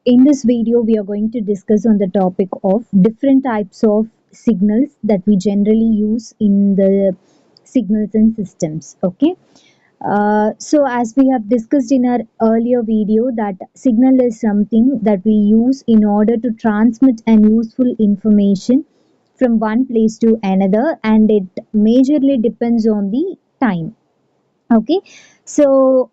in this video, we are going to discuss on the topic of different types of signals that we generally use in the signals and systems. Okay. So as we have discussed in our earlier video, that signal is something that we use in order to transmit an useful information from one place to another, and it majorly depends on the time. Okay, so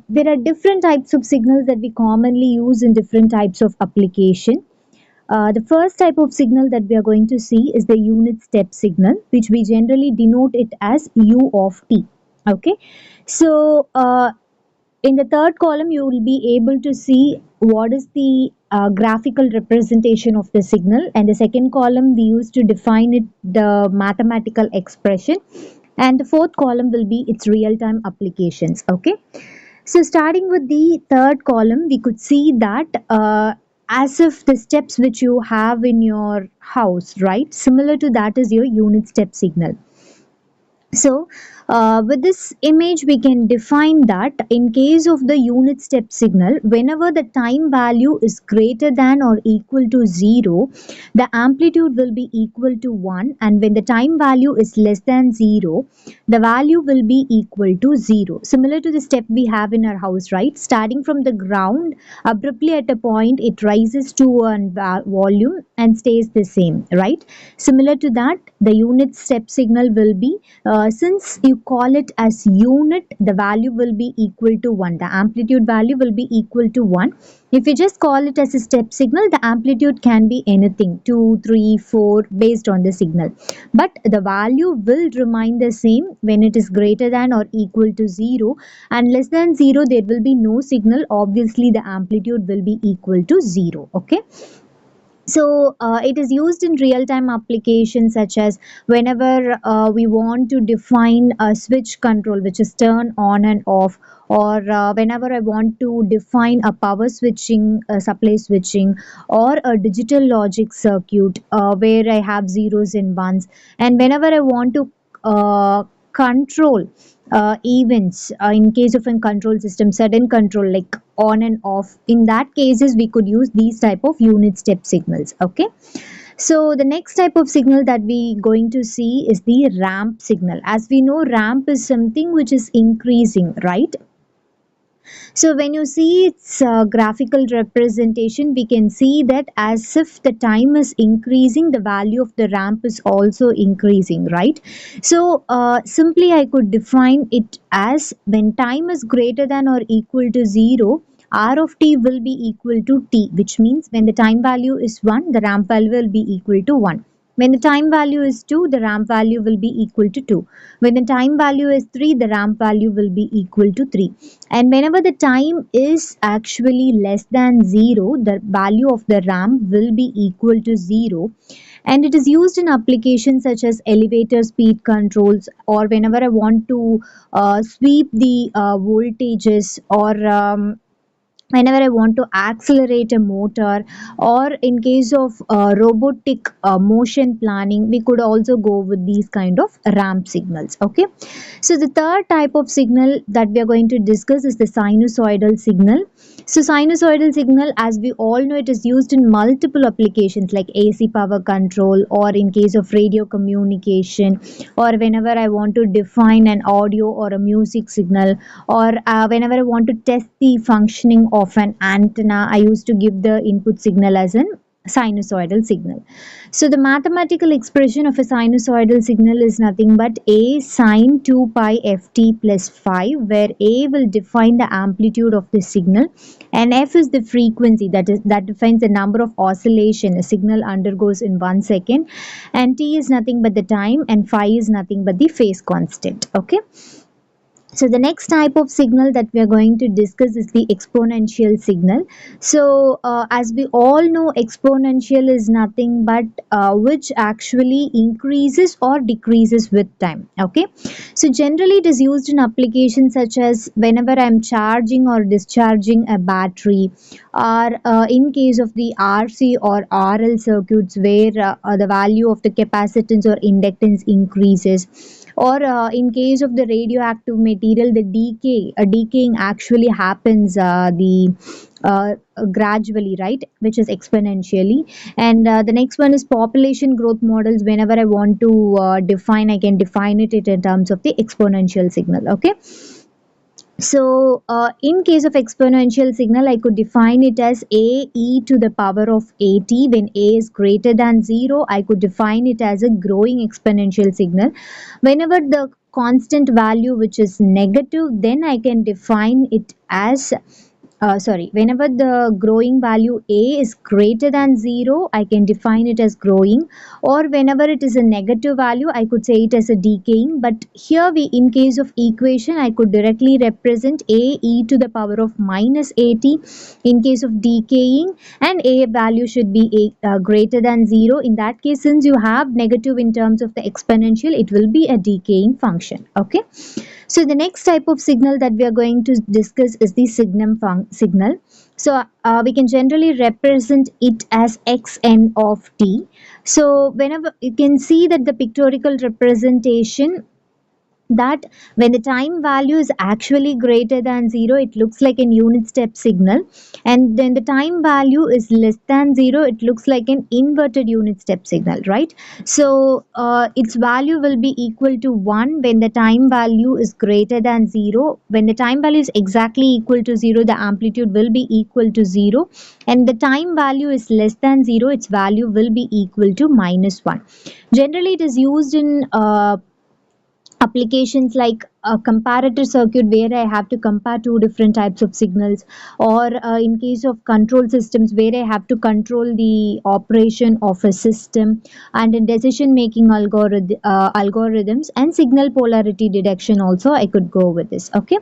there are different types of signals that we commonly use in different types of application. The first type of signal that we are going to see is the unit step signal, which we generally denote it as U of t. Okay, so in the third column, you will be able to see what is the graphical representation of the signal, and the second column we use to define it the mathematical expression, and the fourth column will be its real-time applications. Okay, so starting with the third column, we could see that as if the steps which you have in your house, right, similar to that is your unit step signal. So, with this image, we can define that in case of the unit step signal, whenever the time value is greater than or equal to 0, the amplitude will be equal to 1, and when the time value is less than 0, the value will be equal to 0. Similar to the step we have in our house, right? Starting from the ground, abruptly at a point, it rises to a volume and stays the same, right? Similar to that, the unit step signal will be since you call it as unit, the value will be equal to 1. The amplitude value will be equal to 1. If you just call it as a step signal, the amplitude can be anything, 2, 3, 4, based on the signal. But the value will remain the same when it is greater than or equal to 0, and less than 0, there will be no signal. Obviously, the amplitude will be equal to 0. Okay. So it is used in real-time applications such as whenever we want to define a switch control which is turn on and off, or whenever I want to define a power switching, supply switching, or a digital logic circuit where I have zeros and ones, and whenever I want to control events in case of a control system, sudden control like on and off, in that cases we could use these type of unit step signals. Okay, so the next type of signal that we going to see is the ramp signal. As we know, ramp is something which is increasing, right? So when you see its graphical representation, we can see that as if the time is increasing, the value of the ramp is also increasing, right? So simply I could define it as when time is greater than or equal to 0, r of t will be equal to t, which means when the time value is 1, the ramp value will be equal to 1. When the time value is 2, the ramp value will be equal to 2. When the time value is 3, the ramp value will be equal to 3. And whenever the time is actually less than 0, the value of the ramp will be equal to 0. And it is used in applications such as elevator speed controls, or whenever I want to sweep the voltages, or whenever I want to accelerate a motor, or in case of robotic motion planning, we could also go with these kind of ramp signals. Okay, so the third type of signal that we are going to discuss is the sinusoidal signal. So sinusoidal signal, as we all know, it is used in multiple applications like AC power control, or in case of radio communication, or whenever I want to define an audio or a music signal, or whenever I want to test the functioning of an antenna, I used to give the input signal as an sinusoidal signal. So the mathematical expression of a sinusoidal signal is nothing but a sine 2 pi ft plus 5, where a will define the amplitude of the signal, and f is the frequency, that defines the number of oscillation a signal undergoes in 1 second, and t is nothing but the time, and phi is nothing but the phase constant. Okay, so the next type of signal that we are going to discuss is the exponential signal. So as we all know, exponential is nothing but which actually increases or decreases with time. Okay, so generally it is used in applications such as whenever I am charging or discharging a battery, or in case of the RC or RL circuits where the value of the capacitance or inductance increases, or in case of the radioactive material, the decaying actually happens gradually, right, which is exponentially. And the next one is population growth models. Whenever I want to define, I can define it in terms of the exponential signal. Okay, so in case of exponential signal, I could define it as a e to the power of at. When a is greater than 0, I could define it as a growing exponential signal. Whenever the constant value which is negative, then I can define it as whenever the growing value a is greater than 0, I can define it as growing, or whenever it is a negative value, I could say it as a decaying. But here we, in case of equation, I could directly represent a e to the power of minus at in case of decaying, and a value should be greater than 0. In that case, since you have negative in terms of the exponential, it will be a decaying function. Okay, so the next type of signal that we are going to discuss is the signal. So we can generally represent it as xn of t. So whenever you can see that the pictorial representation, that when the time value is actually greater than 0, it looks like an unit step signal, and then the time value is less than 0, it looks like an inverted unit step signal, right? So its value will be equal to 1 when the time value is greater than 0. When the time value is exactly equal to 0, the amplitude will be equal to 0, and the time value is less than 0, its value will be equal to minus 1. Generally, it is used in applications like a comparator circuit, where I have to compare two different types of signals, or in case of control systems, where I have to control the operation of a system, and in decision making algorithms, and signal polarity detection also I could go with this. Okay,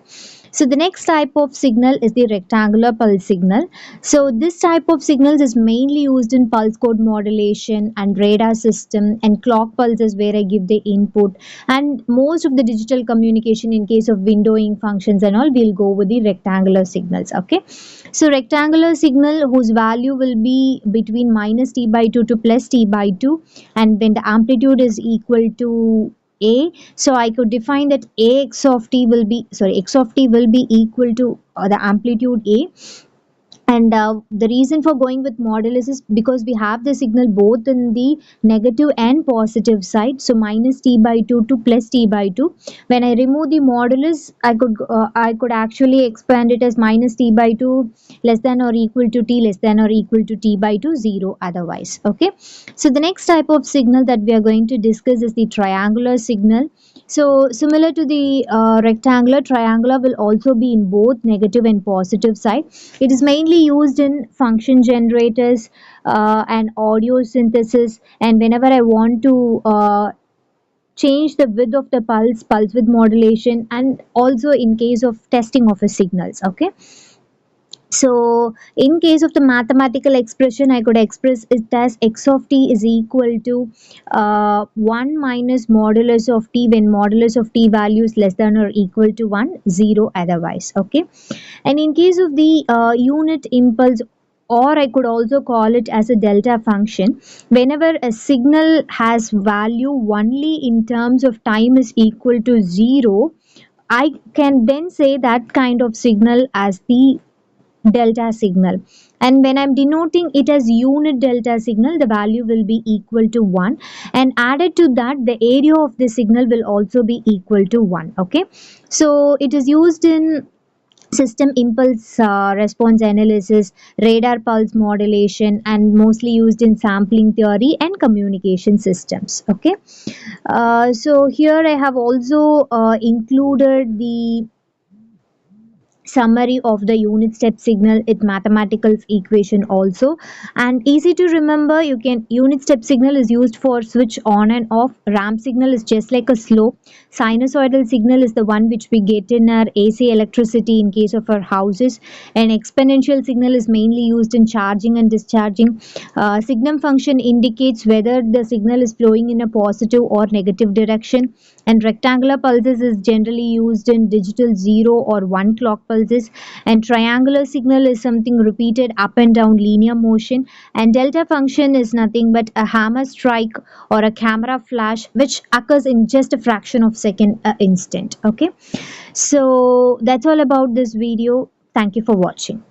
so the next type of signal is the rectangular pulse signal. So this type of signals is mainly used in pulse code modulation and radar system, and clock pulses where I give the input, and most of the digital communication in case of windowing functions and all, we'll go with the rectangular signals. Okay, so rectangular signal whose value will be between minus t by 2 to plus t by 2, and then the amplitude is equal to a. So I could define that x of t will be equal to the amplitude a. And the reason for going with modulus is because we have the signal both in the negative and positive side. So minus t by 2 to plus t by 2. When I remove the modulus, I could actually expand it as minus t by 2 less than or equal to t less than or equal to t by 2 0 otherwise. Okay. So the next type of signal that we are going to discuss is the triangular signal. So similar to the rectangular, triangular will also be in both negative and positive side. It is mainly used in function generators and audio synthesis, and whenever I want to change the width of the pulse width modulation, and also in case of testing of a signals. Okay, so in case of the mathematical expression, I could express it as x of t is equal to 1 minus modulus of t when modulus of t value is less than or equal to 1, 0 otherwise. Okay, and in case of the unit impulse, or I could also call it as a delta function, whenever a signal has value only in terms of time is equal to 0, I can then say that kind of signal as the delta signal. And when I'm denoting it as unit delta signal, the value will be equal to 1, and added to that, the area of the signal will also be equal to 1. Okay, so it is used in system impulse response analysis, radar pulse modulation, and mostly used in sampling theory and communication systems. Okay, so here I have also included the summary of the unit step signal it mathematical equation also, and easy to remember. You can unit step signal is used for switch on and off. Ramp signal is just like a slope. Sinusoidal signal is the one which we get in our AC electricity in case of our houses, and exponential signal is mainly used in charging and discharging. Signum function indicates whether the signal is flowing in a positive or negative direction, and rectangular pulses is generally used in digital 0 or 1 clock pulse pulses, and triangular signal is something repeated up and down linear motion, and delta function is nothing but a hammer strike or a camera flash which occurs in just a fraction of second instant. Okay, so that's all about this video. Thank you for watching.